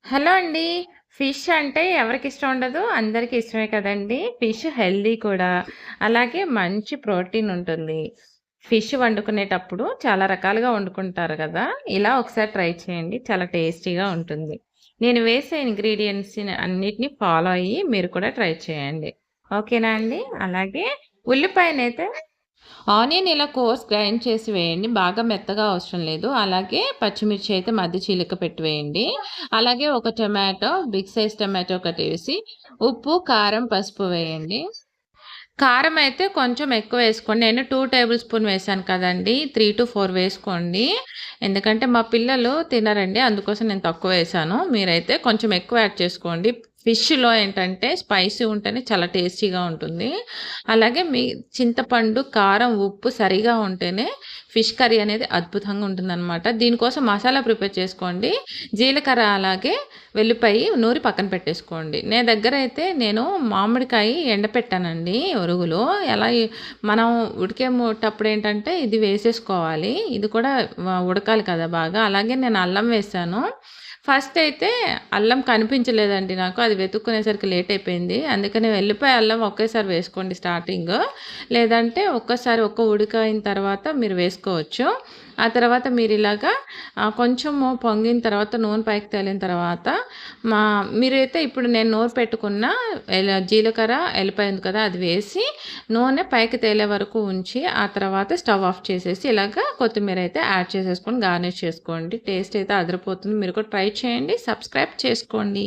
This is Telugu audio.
హలో అండి. ఫిష్ అంటే ఎవరికిష్టం ఉండదు? అందరికి ఇష్టమే కదండీ! ఫిష్ హెల్తీ కూడా. అలాగే మంచి ప్రోటీన్ ఉంటుంది. ఫిష్ వండుకునేటప్పుడు చాలా రకాలుగా వండుకుంటారు గదా! ఇలా ఒకసారి ట్రై చేయండి. చాలా టేస్టీగా ఉంటుంది. నేను వేసే ఇంగ్రీడియెంట్స్‌ని అన్నిటిని ఫాలో అయ్యి మీరు కూడా ట్రై చేయండి. ఓకేనా అండి? అలాగే ఉల్లిపాయనైతే ఆనియన్ ఇలా కోర్స్ గ్రైండ్ చేసి వేయండి. బాగా మెత్తగా అవసరం లేదు. అలాగే పచ్చిమిర్చి అయితే మధ్య చీలిక పెట్టి వేయండి. అలాగే ఒక టొమాటో, బిగ్ సైజ్ టొమాటో ఒకటేసి, ఉప్పు, కారం, పసుపు వేయండి. కారం అయితే కొంచెం ఎక్కువ వేసుకోండి. నేను 2 టేబుల్ స్పూన్ వేశాను కదండీ! 3-4 వేసుకోండి. ఎందుకంటే మా పిల్లలు తినరండి. అందుకోసం నేను తక్కువ వేశాను. మీరైతే కొంచెం ఎక్కువ యాడ్ చేసుకోండి. ఫిష్‌లో ఏంటంటే స్పైసీ ఉంటేనే చాలా టేస్టీగా ఉంటుంది. అలాగే మీ చింతపండు, కారం, ఉప్పు సరిగా ఉంటేనే ఫిష్ కర్రీ అనేది అద్భుతంగా ఉంటుందనమాట. దీనికోసం మసాలా ప్రిపేర్ చేసుకోండి. జీలకర్ర అలాగే వెల్లిపాయి నూరి పక్కన పెట్టేసుకోండి. నేను మామిడికాయ ఎండపెట్టానండి ఒరుగులో. ఎలా మనం ఉడికేటప్పుడు ఏంటంటే ఇది వేసేసుకోవాలి. ఇది కూడా ఉడకాలి కదా బాగా. అలాగే నేను అల్లం వేశాను. ఫస్ట్ అయితే అల్లం కనిపించలేదండి నాకు. అది వెతుక్కునేసరికి లేట్ అయిపోయింది. అందుకని వెల్లిపాయ, అల్లం ఒకేసారి వేసుకోండి స్టార్టింగ్. లేదంటే ఒక్కసారి ఉడికయిన తర్వాత మీరు వేసుకోవచ్చు. ఆ తర్వాత మీరిలాగా కొంచెము పొంగిన తర్వాత నూనె పైకి తేలిన తర్వాత మా మీరైతే ఇప్పుడు నేను నూనె పెట్టుకున్న జీలకర్ర, ఎల్లిపాయ ఉంది కదా! అది వేసి నూనె పైకి తేలే వరకు ఉంచి ఆ తర్వాత స్టవ్ ఆఫ్ చేసేసి ఇలాగా కొత్తిమీర అయితే యాడ్ చేసేసుకొని గార్నిష్ చేసుకోండి. టేస్ట్ అయితే అదిరిపోతుంది. మీరు కూడా ట్రై చేయండి. సబ్స్క్రైబ్ చేసుకోండి.